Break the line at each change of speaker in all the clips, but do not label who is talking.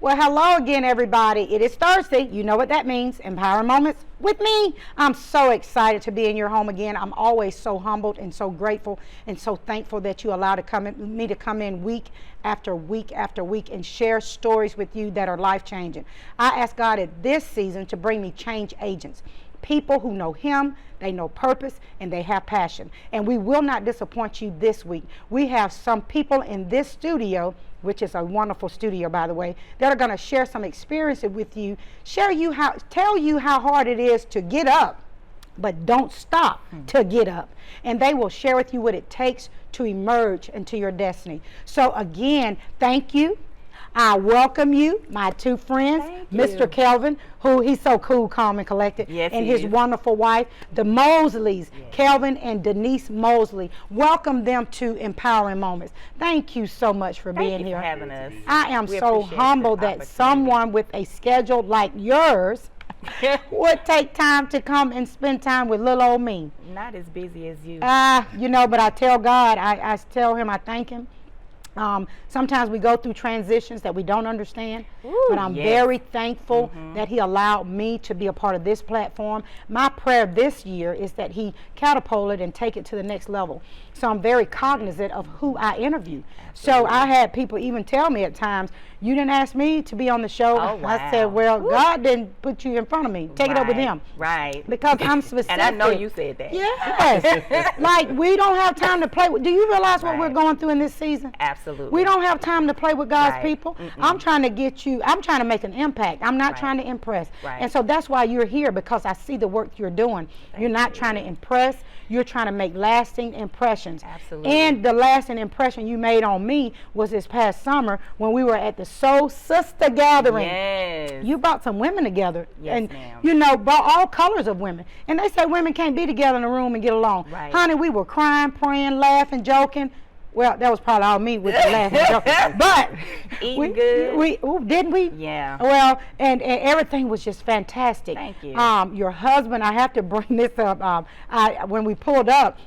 Well, hello again, everybody. It is Thursday. You know what that means. Empowering Moments with me. I'm so excited to be in your home again. I'm always so humbled and so grateful and so thankful that you allow me to come in week after week after week and share stories with you that are life-changing. I ask God at this season to bring me change agents. People who know Him, they know purpose, and they have passion. And we will not disappoint you this week. We have some people in this studio, which is a wonderful studio, by the way, that are going to share some experiences with you, tell you how hard it is to get up, but don't stop to get up. And they will share with you what it takes to emerge into your destiny. So again, thank you. I welcome you, my two friends, Mr. Kelvin, who he's so cool, calm, and collected, and his wonderful wife, the Mosleys, Kelvin and Denise Mosley. Welcome them to Empowering Moments. Thank you so much for being here.
Thank you for having us.
I am so humbled that someone with a schedule like yours would take time to come and spend time with little old me.
Not as busy as you.
You know, but I tell God, I tell him, I thank him. Sometimes we go through transitions that we don't understand, but I'm very thankful that He allowed me to be a part of this platform. My prayer this year is that He catapult it and take it to the next level. So I'm very cognizant of who I interview. So I had people even tell me at times, you didn't ask me to be on the show.
Oh, wow.
I said, well, God didn't put you in front of me. Take it up with Him.
Right.
Because I'm specific.
And I know you said that.
Yes. Like, we don't have time to play with. Do you realize what we're going through in this season?
Absolutely.
We don't have time to play with God's people. I'm trying to get you, I'm trying to make an impact. I'm not trying to impress. And so that's why you're here, because I see the work you're doing. You're not trying to impress. You're trying to make lasting impressions.
Absolutely.
And the lasting impression you made on me was this past summer when we were at the Soul Sister Gathering.
Yes.
You brought some women together.
Yes,
and,
ma'am.
you know, brought all colors of women. And they say women can't be together in a room and get along.
Right.
Honey, we were crying, praying, laughing, joking. Well, that was probably all me with the laughing and joking. But
eating good.
Didn't we?
Yeah.
Well, and everything was just fantastic.
Thank you.
Your husband, I have to bring this up. When we pulled up,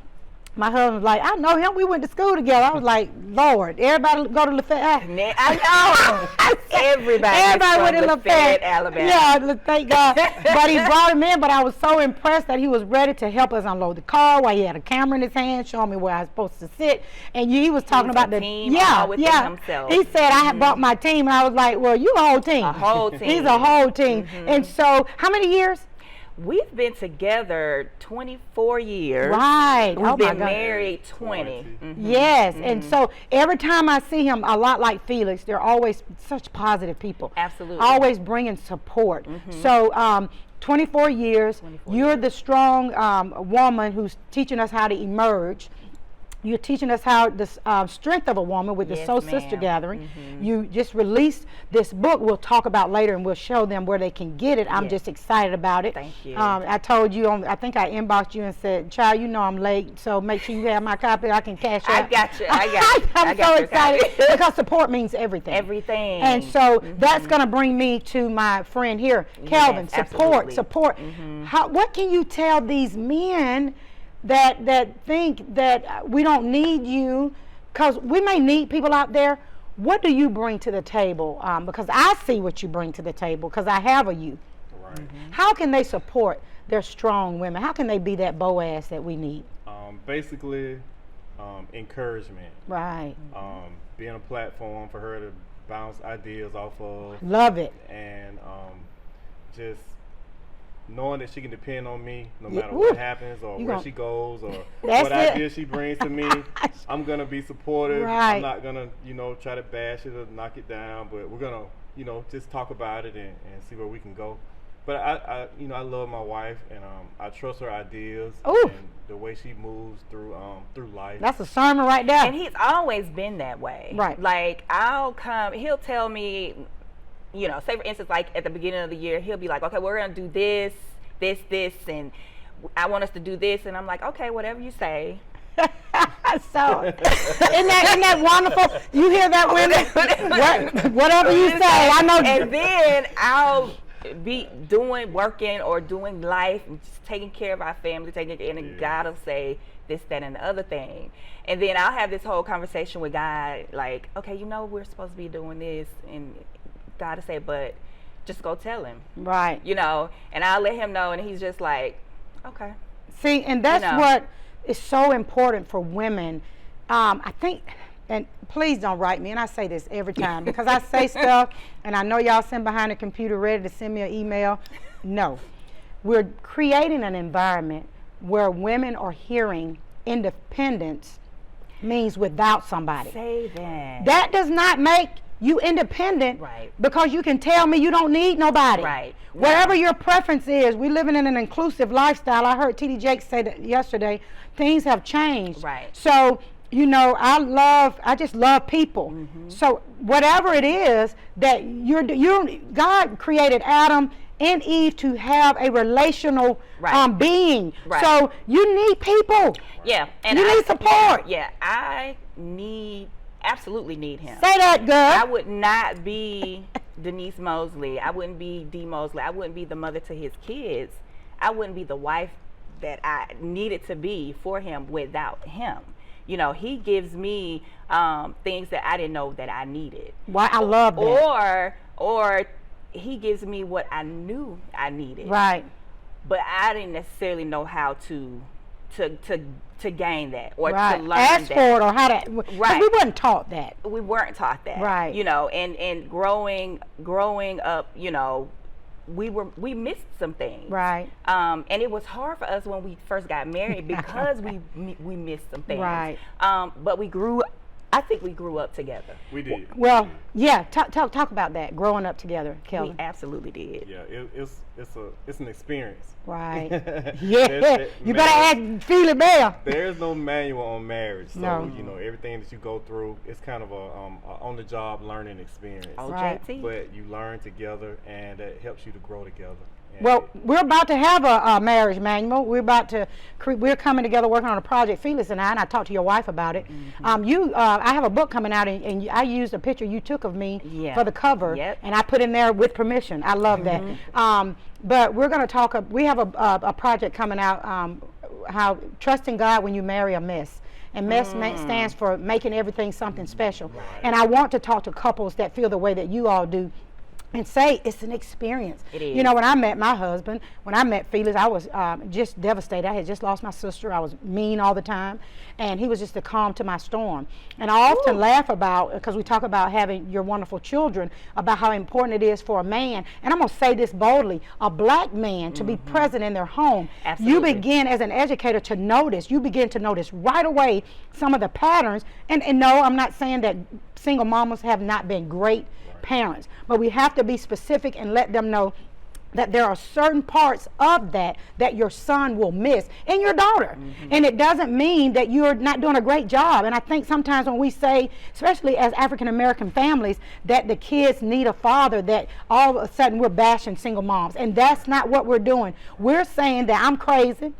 my husband was like, I know him. We went to school together. I was like, Lord, everybody go to Lafayette.
I know. Everybody went to Lafayette, Alabama.
Yeah, thank God. But he brought him in, but I was so impressed that he was ready to help us unload the car while he had a camera in his hand, showing me where I was supposed to sit. And he was talking about the
team. Himself.
He said, I had brought my team, and I was like, well, you a whole team.
A whole team.
He's a whole team. And so, how many years?
We've been together 24 years.
Right.
We've been married 20.
Yes. And so every time I see him, a lot like Felix, they're always such positive people.
Absolutely.
Always bringing support. So 24 years, you're the strong woman who's teaching us how to emerge. You're teaching us how the strength of a woman with the Soul Sister Gathering. You just released this book we'll talk about later, and we'll show them where they can get it. I'm just excited about it.
Thank you.
I told you, I think I inboxed you and said, child, you know I'm late, so make sure you have my copy. I can cash out.
I got you. I'm
so excited because support means everything.
Everything.
And so that's going to bring me to my friend here, Kelvin. Support. What can you tell these men that think that we don't need you, because we may need people out there? What do you bring to the table? Because I see what you bring to the table, because I have a you.
Right.
How can they support their strong women? How can they be that Boaz that we need?
Basically, encouragement.
Right.
Being a platform for her to bounce ideas off of.
Love it.
And just knowing that she can depend on me no matter what happens or where she goes or what idea she brings to me. I'm going to be supportive.
Right.
I'm not going to, try to bash it or knock it down, but we're going to, just talk about it and see where we can go. But I love my wife, and I trust her ideas and the way she moves through life.
That's a sermon right there.
And he's always been that way.
Right.
Like, he'll tell me, say for instance, like at the beginning of the year, he'll be like, okay, we're going to do this, and I want us to do this. And I'm like, okay, whatever you say.
So, isn't that wonderful? You hear that, women? Whatever you say, I know.
And then I'll be working or doing life, and just taking care of our family, and God will say this, that, and the other thing. And then I'll have this whole conversation with God, like, okay, we're supposed to be doing this, and God to say, but just go tell him.
Right.
You know, and I'll let him know, and he's just like, okay.
See, and that's
You know.
what is so important for women. I think, and please don't write me, and I say this every time because I say stuff, and I know y'all sitting behind the computer ready to send me an email. No. We're creating an environment where women are hearing independence means without somebody.
Say that.
That does not make you independent,
Right.
because you can tell me you don't need nobody.
Right.
Whatever your preference is, we're living in an inclusive lifestyle. I heard T.D. Jakes say that yesterday. Things have changed.
Right.
So, you know, I just love people. So whatever it is that God created Adam and Eve to have a relational
Right.
being.
Right.
So you need people.
Yeah. And
You need support.
Yeah, I absolutely need him.
Say that, girl.
I would not be Denise Mosley. I wouldn't be Dee Mosley. I wouldn't be the mother to his kids. I wouldn't be the wife that I needed to be for him without him. You know, he gives me things that I didn't know that I needed.
Why I love that.
Or he gives me what I knew I needed.
Right.
But I didn't necessarily know how to gain that or
Right.
to learn
Ask
that.
for it or how to. 'Cause
Right.
we wasn't taught that.
We weren't taught that.
Right.
You know, and growing up, you know, we missed some things.
Right.
And it was hard for us when we first got married because we missed some things.
Right.
But I think we grew up together.
We did.
Well, yeah. Talk about that. Growing up together,
We
Kelvin.
absolutely did.
Yeah, it's an experience.
Right. Yeah.
There's-
You better ask Feely Bell.
There's no manual on marriage, so
No.
you know everything that you go through. It's kind of a on-the-job learning experience.
Oh,
Right.
JT.
But you learn together, and that helps you to grow together. And
Well, we're about to have a marriage manual. We're coming together working on a project, Felix and I talked to your wife about it. I have a book coming out, and I used a picture you took of me
Yeah.
for the cover,
Yep.
and I put in there with permission. I love that. But we're going to talk. We have a project coming out. How trusting God when you marry a mess. And MESS stands for making everything something special. And I want to talk to couples that feel the way that you all do. And say it's an experience.
It is.
You know, when I met my husband, when I met Felix, I was just devastated. I had just lost my sister. I was mean all the time, and he was just the calm to my storm. And I often laugh about, because we talk about having your wonderful children, about how important it is for a man. And I'm gonna say this boldly: a black man to be present in their home.
Absolutely.
You begin as an educator to notice. You begin to notice right away some of the patterns. And no, I'm not saying that single mamas have not been great parents, but we have to be specific and let them know that there are certain parts of that your son will miss, and your daughter. And it doesn't mean that you're not doing a great job. And I think sometimes when we say, especially as African American families, that the kids need a father, that all of a sudden we're bashing single moms, and that's not what we're doing. We're saying that I'm crazy,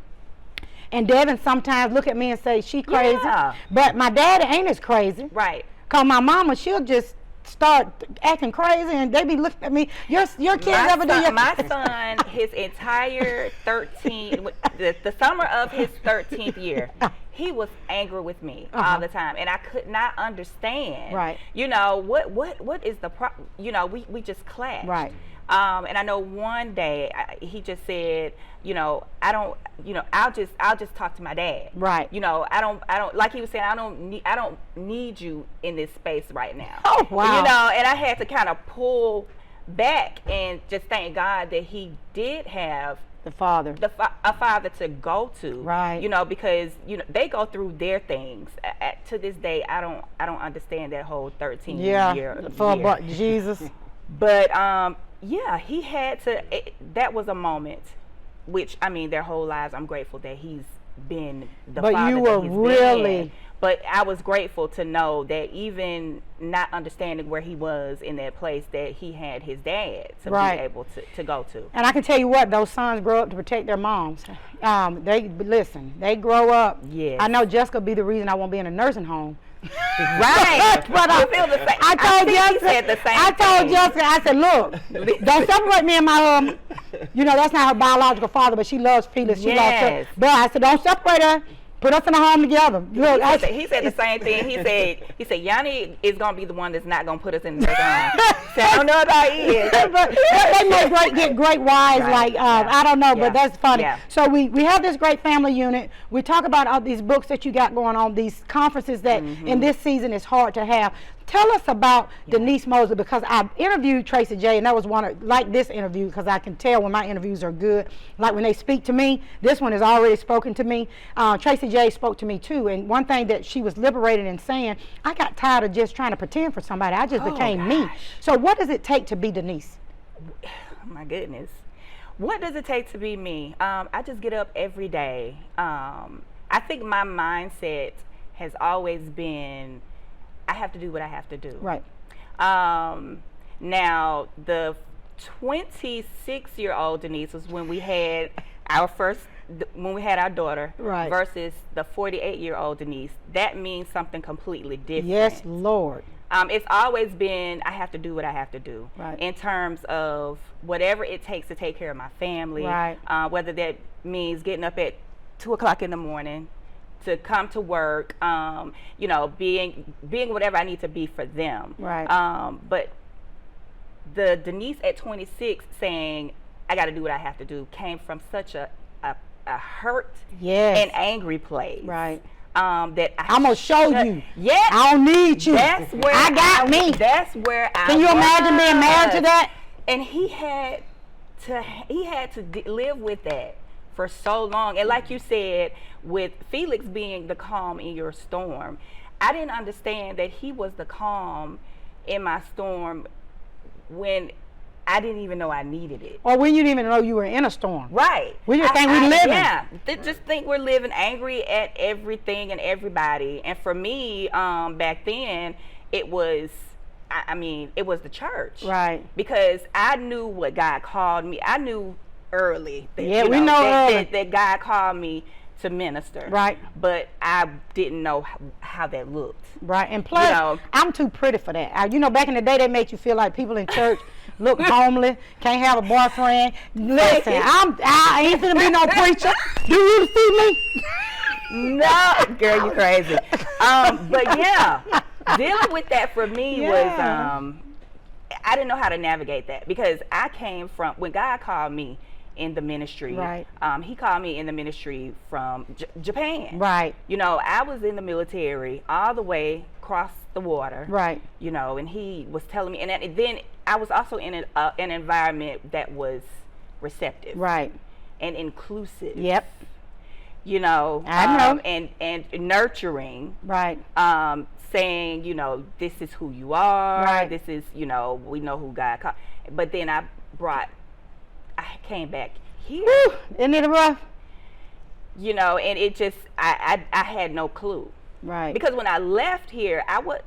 and Devin sometimes look at me and say she crazy,
Yeah.
but my daddy ain't as crazy.
Right.
Cause my mama, she'll just start acting crazy, and they be looking at me. Your kids ever do your?
My son, his entire 13, the summer of his 13th year, he was angry with me all the time, and I could not understand.
Right.
You know what is the problem? You know, we just clashed.
Right.
And I know one day he just said, you know, I don't, you know, I'll just talk to my dad.
Right.
You know, I don't, like he was saying, I don't need you in this space right now.
Oh, wow.
You know, and I had to kind of pull back and just thank God that he did have
The father.
a father to go to.
Right.
You know, because you know they go through their things. To this day, I don't understand that whole 13 year.
Jesus.
But yeah, he had to. That was a moment, which I mean, their whole lives. I'm grateful that he's been the
But
father
you
that
were
he's
really.
been. But I was grateful to know that even not understanding where he was in that place, that he had his dad to be able to go to.
And I can tell you what, those sons grow up to protect their moms. They grow up.
Yes.
I know Jessica be the reason I won't be in a nursing home.
Right.
But
I feel the same.
I told
think
Jessica.
he said the same
I told
thing.
Jessica. I said, look, don't separate me and my you know, that's not her biological father, but she loves Felix. She loves her.
Yes.
But I said, don't separate her.
Put
us in a home together. Look,
he said the same thing. He said Yanni is gonna be the one that's not gonna put us in the home. So I don't know about he
but they may get great wives. Right. Like I don't know, but that's funny. Yeah. So we have this great family unit. We talk about all these books that you got going on, these conferences that in this season is hard to have. Tell us about Dee Mosley, because I interviewed Tracy J, and that was one of, like this interview, because I can tell when my interviews are good. Like when they speak to me, this one has already spoken to me. Tracy J spoke to me too, and one thing that she was liberated in saying, I got tired of just trying to pretend for somebody. I just became me. So what does it take to be Denise?
Oh my goodness. What does it take to be me? I just get up every day. I think my mindset has always been, I have to do what I have to do.
Right.
Now, the 26-year-old Denise was when we had our daughter,
right,
versus the 48-year-old Denise. That means something completely different.
Yes, Lord.
It's always been, I have to do what I have to do.
Right.
In terms of whatever it takes to take care of my family.
Right.
Whether that means getting up at 2 o'clock in the morning to come to work, you know, being whatever I need to be for them.
Right.
But the Denise at 26 saying, I got to do what I have to do, came from such a hurt and angry place.
Right.
That
I'm going to show you.
Yeah.
I don't need you.
That's where
I got me.
That's where I
Can you imagine being married to that?
And he had to live with that for so long. And like you said, with Felix being the calm in your storm, I didn't understand that he was the calm in my storm when I didn't even know I needed it.
Or when you didn't even know you were in a storm.
Right.
We just think we're living.
Yeah. Just think we're living angry at everything and everybody. And for me, back then, it was, I mean, it was the church.
Right.
Because I knew what God called me. I knew early that, that God called me to minister.
Right.
But I didn't know how that looked.
Right. And plus, I'm too pretty for that. You know, back in the day, they made you feel like people in church look homely, can't have a boyfriend. Listen, I ain't finna be no preacher. Do you see me?
No, girl, you crazy. But yeah, dealing with that for me was, I didn't know how to navigate that, because I came from, when God called me in the ministry,
right.
He called me in the ministry from Japan.
Right.
You know, I was in the military all the way across the water.
Right.
You know, and he was telling me, and then I was also in an environment that was receptive.
Right.
And inclusive.
Yep.
You know,
I know.
And nurturing.
Right.
Saying, you know, this is who you are.
Right.
This is, you know, we know who God called. But then I came back here.
Whew, isn't it rough?
You know, and it just, I had no clue.
Right.
Because when I left here, I was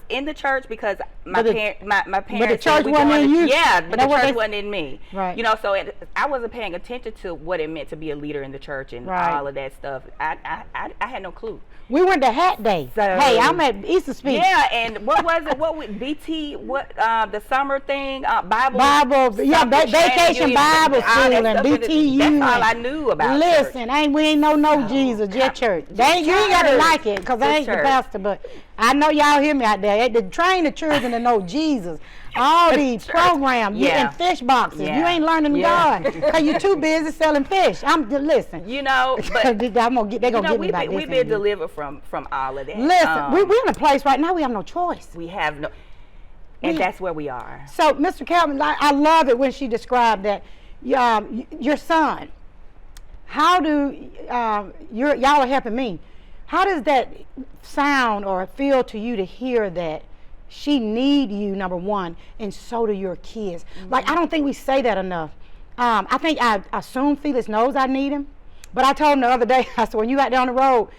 in the church because my parents. But
the church wasn't in you.
Yeah, but the church wasn't in me.
Right.
You know, so I wasn't paying attention to what it meant to be a leader in the church and all of that stuff. I had no clue.
We went to Hat Day. So, hey, I'm at Easter speech.
Yeah, and what was it? What with BT? What the summer thing? Bible.
Yeah, vacation Bible school and BTU.
That's all I knew about.
Listen, we ain't no Jesus, just church. You ain't got to like it, because I ain't the pastor, but I know y'all hear me out there. They train the children to know Jesus. All these programs, you in fish boxes. You ain't learning God because you're too busy selling fish. Listen.
You know, but
they're gonna get me about this.
We've been delivered from all of that.
Listen, we're in a place right now we have no choice.
We have no, and that's where we are.
So, Mr. Kelvin, I love it when she described that your son. How do y'all are helping me? How does that sound or feel to you to hear that she need you, number one, and so do your kids? Mm-hmm. Like, I don't think we say that enough. I think I assume Felix knows I need him, but I told him the other day, I said, when you out there on the road,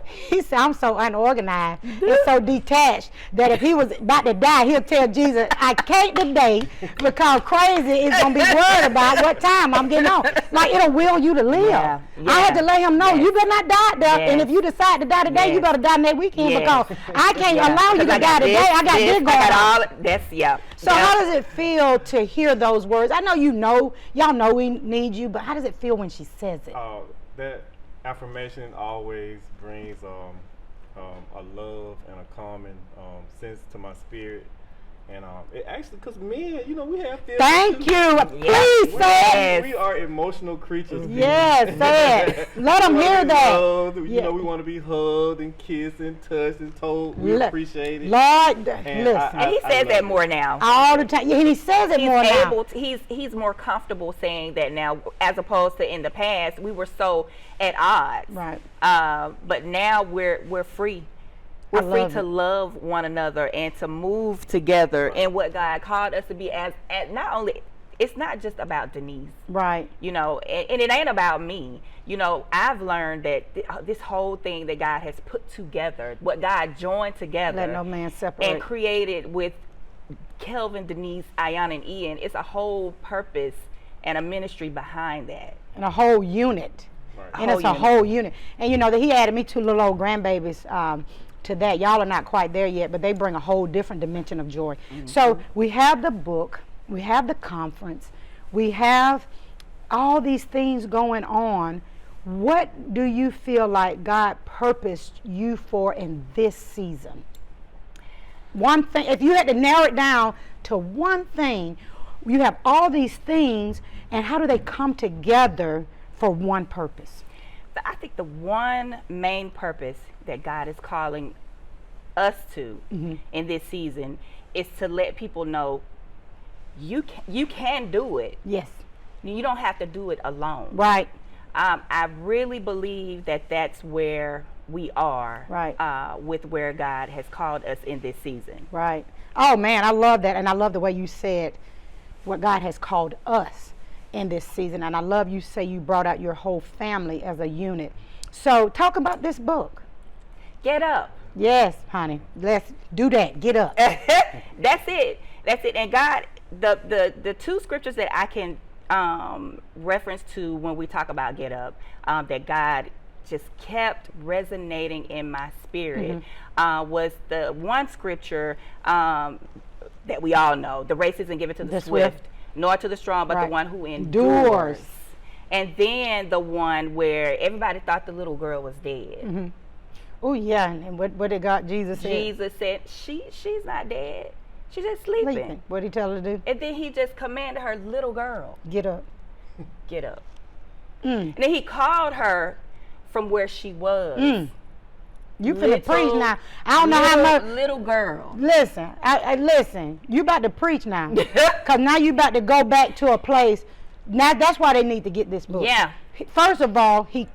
he said, I'm so unorganized and so detached that if he was about to die, he'll tell Jesus, I can't today because crazy is going to be worried about what time I'm getting on. Like, it'll will you to live. Yeah. I had to let him know, you better not die there, and if you decide to die today, you better die next weekend because I can't allow you to die today. I got this going on. So how does it feel to hear those words? I know y'all know we need you, but how does it feel when she says it?
affirmation always brings a love and a calming sense to my spirit. And it actually, because men, we have feelings.
Thank
too.
you. Please say it.
We are emotional creatures.
Yes, say it. Let them hear that.
Loved, we want to be hugged and kissed and touched and told we appreciate it.
Lord,
And
listen.
And he says that
it.
more now.
All the time. Yeah, and he says it
He's
more now.
able to, he's more comfortable saying that now, as opposed to in the past we were so at odds.
Right.
But now we're free. We're free to love one another and to move together in what God called us to be as not only, it's not just about Denise.
Right.
And it ain't about me. I've learned that this whole thing that God has put together, what God joined together.
Let no man separate.
And created with Kelvin, Denise, Ayan, and Ian, it's a whole purpose and a ministry behind that.
And a whole unit.
Right.
And it's a whole unit. And that he added me 2 little old grandbabies to that. Y'all are not quite there yet, but they bring a whole different dimension of joy. Mm-hmm. So we have the book, we have the conference, we have all these things going on. What do you feel like God purposed you for in this season? One thing, if you had to narrow it down to one thing, you have all these things, and how do they come together for one purpose?
I think the one main purpose that God is calling us to in this season is to let people know you can do it.
Yes.
You don't have to do it alone.
Right.
I really believe that that's where we are.
Right.
With where God has called us in this season.
Right. Oh man, I love that, and I love the way you said what God has called us in this season, and I love you say you brought out your whole family as a unit. So talk about this book.
Get up.
Yes, honey. Let's do that. Get up.
That's it. And God, the 2 scriptures that I can reference to when we talk about get up, that God just kept resonating in my spirit, was the one scripture that we all know: the race isn't given to the swift, nor to the strong, but the one who endures. And then the one where everybody thought the little girl was dead.
Oh yeah, and what did Jesus say?
Jesus said she's not dead. She's just sleeping.
What did he tell her to do?
And then he just commanded her, little girl,
get up.
Get up. And then he called her from where she was.
You finna preach now. I don't know how much.
Little girl.
Listen, listen. You about to preach now, cause now you about to go back to a place. Now that's why they need to get this book.
Yeah.
First of all, he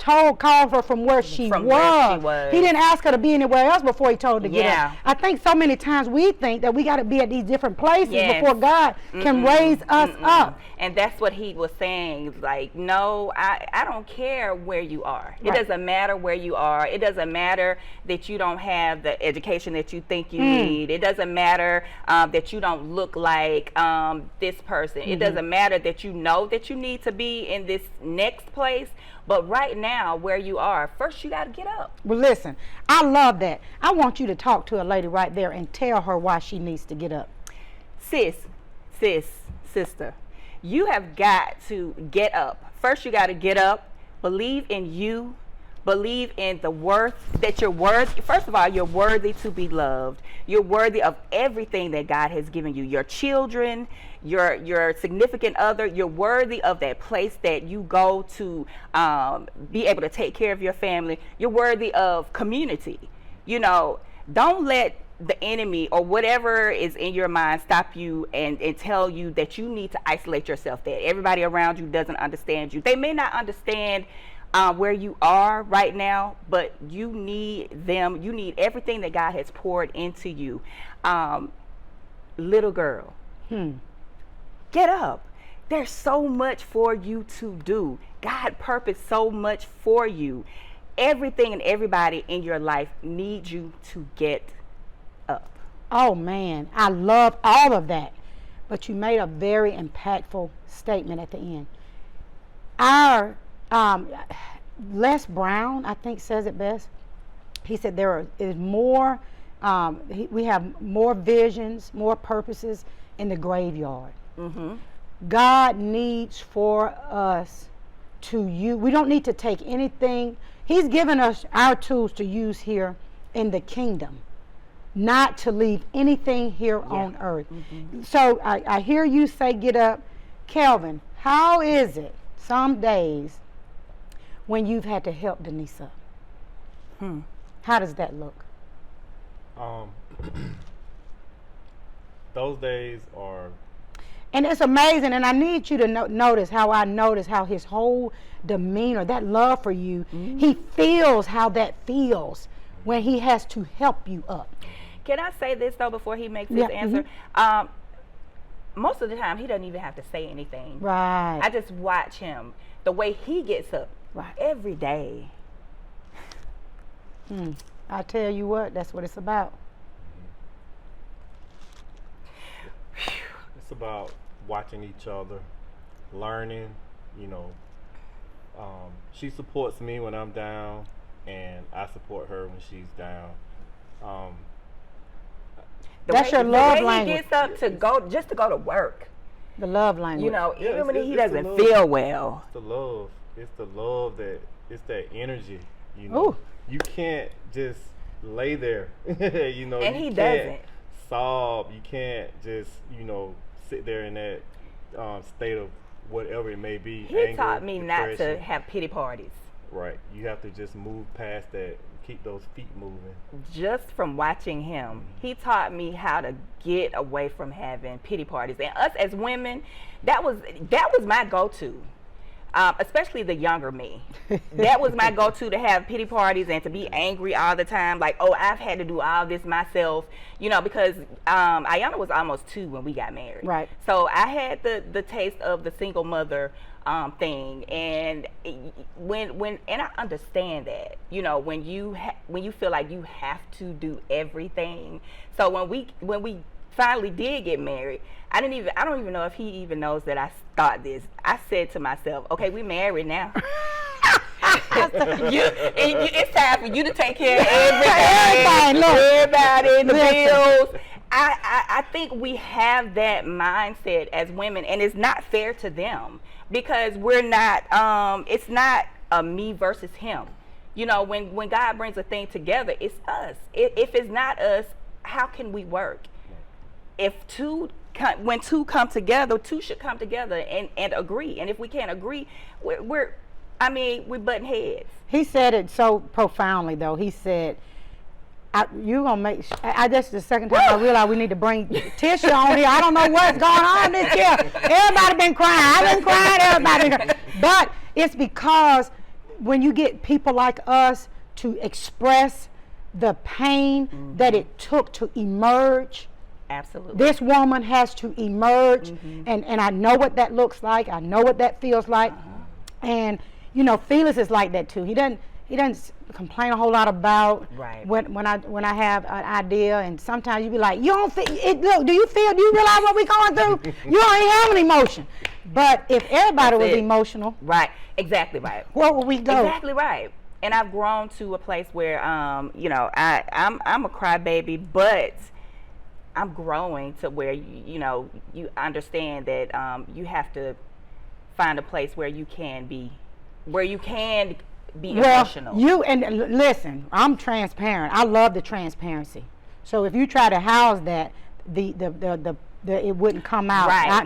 called her from where she was. He didn't ask her to be anywhere else before he told her to get up. I think so many times we think that we got to be at these different places before God can raise us up.
And that's what he was saying. Like, no, I don't care where you are. It doesn't matter where you are. It doesn't matter that you don't have the education that you think you need. It doesn't matter that you don't look like this person. It doesn't matter that you know that you need to be in this next place, but right now where you are, first you got to get up.
Well, listen, I love that. I want you to talk to a lady right there and tell her why she needs to get up.
Sister, you have got to get up. First you got to get up, believe in you, believe in the worth that you're worthy. First of all, you're worthy to be loved. You're worthy of everything that God has given you. Your children, your significant other, you're worthy of that place that you go to be able to take care of your family. You're worthy of community. Don't let the enemy or whatever is in your mind stop you and tell you that you need to isolate yourself, that everybody around you doesn't understand you. They may not understand where you are right now, but you need them. You need everything that God has poured into you. Little girl, get up. There's so much for you to do. God purposed so much for you. Everything and everybody in your life needs you to get up.
Oh man, I love all of that. But you made a very impactful statement at the end. Our Les Brown, I think, says it best. He said there is more, we have more visions, more purposes in the graveyard. God needs for us to use. We don't need to take anything. He's given us our tools to use here in the kingdom, not to leave anything here on earth. So I hear you say get up. Kelvin, how is it some days when you've had to help Denise up? How does that look?
Those days are.
And it's amazing, and I need you to notice how his whole demeanor, that love for you, he feels how that feels when he has to help you up.
Can I say this though before he makes his answer? Most of the time he doesn't even have to say anything.
Right.
I just watch him, the way he gets up every day.
I tell you what, that's what it's about.
It's about watching each other, learning, she supports me when I'm down, and I support her when she's down.
That's your love language.
He gets up to go to work.
The love language.
Even when he doesn't feel well.
It's the love. It's the love it's that energy.
Ooh.
You can't just lay there.
And he
you
doesn't.
Can't sob. You can't just sit there in that state of whatever it may be.
He
anger,
taught me not
depression.
to have pity parties.
Right. You have to just move past that. Keep those feet moving.
Just from watching him, he taught me how to get away from having pity parties. And us as women, that was my go-to. Especially the younger me. That was my go-to, to have pity parties and to be angry all the time. Like, oh, I've had to do all this myself, because Ayana was almost 2 when we got married.
Right.
So I had the taste of the single mother thing, and and I understand that, when you feel like you have to do everything. So when we finally did get married, I don't even know if he even knows that I thought this. I said to myself, okay, we married now. It's time for you to take care of everything. Everybody, the bills. I think we have that mindset as women, and it's not fair to them, because we're not, it's not a me versus him. When God brings a thing together, it's us. If it's not us, how can we work? When two come together, two should come together and agree. And if we can't agree, we're butting heads.
He said it so profoundly, though. He said, "You're gonna make." That's the second time I realized we need to bring Tisha on here. I don't know what's going on this year. Everybody been crying. I've been crying. Everybody been crying. But it's because when you get people like us to express the pain that it took to emerge.
Absolutely.
This woman has to emerge, and I know what that looks like. I know what that feels like, and Felix is like that too. He doesn't complain a whole lot about when I have an idea, and sometimes you be like, you don't feel it. Look, do you realize what we're going through? You don't even have an emotion. But if everybody was emotional,
right, exactly right,
where would we go?
Exactly right. And I've grown to a place where I'm a crybaby, but I'm growing to where you understand that you have to find a place where you can be emotional.
Listen, I'm transparent. I love the transparency. So if you try to house that, it wouldn't come out.
Right.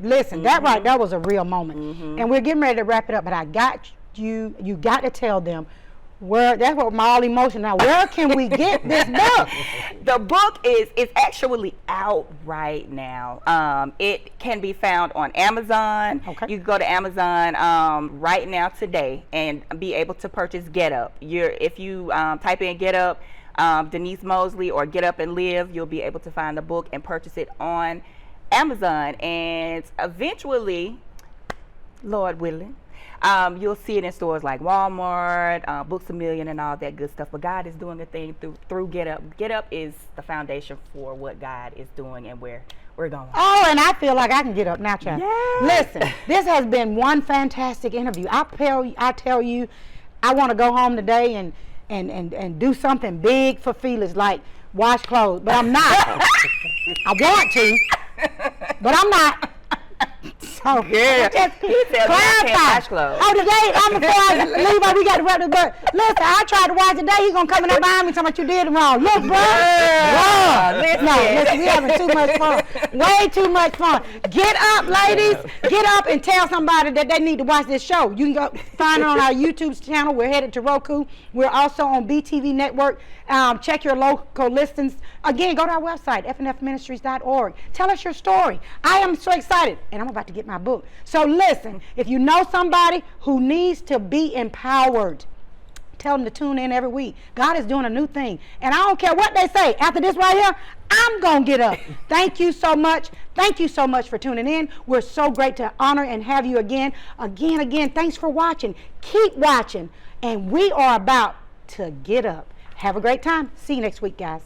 Listen. That was a real moment, and we're getting ready to wrap it up. But I got you. You got to tell them. That's what my all emotion. Now, where can we get this book?
The book is actually out right now. It can be found on Amazon.
Okay.
You can go to Amazon right now today and be able to purchase Get Up. If you type in Get Up, Dee Mosley, or Get Up and Live, you'll be able to find the book and purchase it on Amazon. And eventually, Lord willing, you'll see it in stores like Walmart, Books A Million, and all that good stuff. But God is doing a thing through Get Up. Get Up is the foundation for what God is doing and where we're going.
Oh, and I feel like I can get up now, child.
Yes.
Listen, this has been one fantastic interview. I tell you, I want to go home today and do something big for Felix, like wash clothes. But I'm not. I want to, but I'm not. So
Yeah.
just
He tells me I can't
clarify.
wash clothes.
Oh, today, before I leave, we got to wrap this. But listen, I tried to watch today. He's going to come in there behind me talking about you did it wrong. Look, bro.
Listen.
No, listen, we having too much fun. Way too much fun. Get up, ladies. Get up and tell somebody that they need to watch this show. You can go find it on our YouTube channel. We're headed to Roku. We're also on BTV Network. Check your local listings. Again, go to our website, fnfministries.org. Tell us your story. I am so excited, and I'm about to get my book. So listen, if you know somebody who needs to be empowered, tell them to tune in every week. God is doing a new thing. And I don't care what they say. After this right here, I'm going to get up. Thank you so much. Thank you so much for tuning in. We're so great to honor and have you again. Again, thanks for watching. Keep watching. And we are about to get up. Have a great time. See you next week, guys.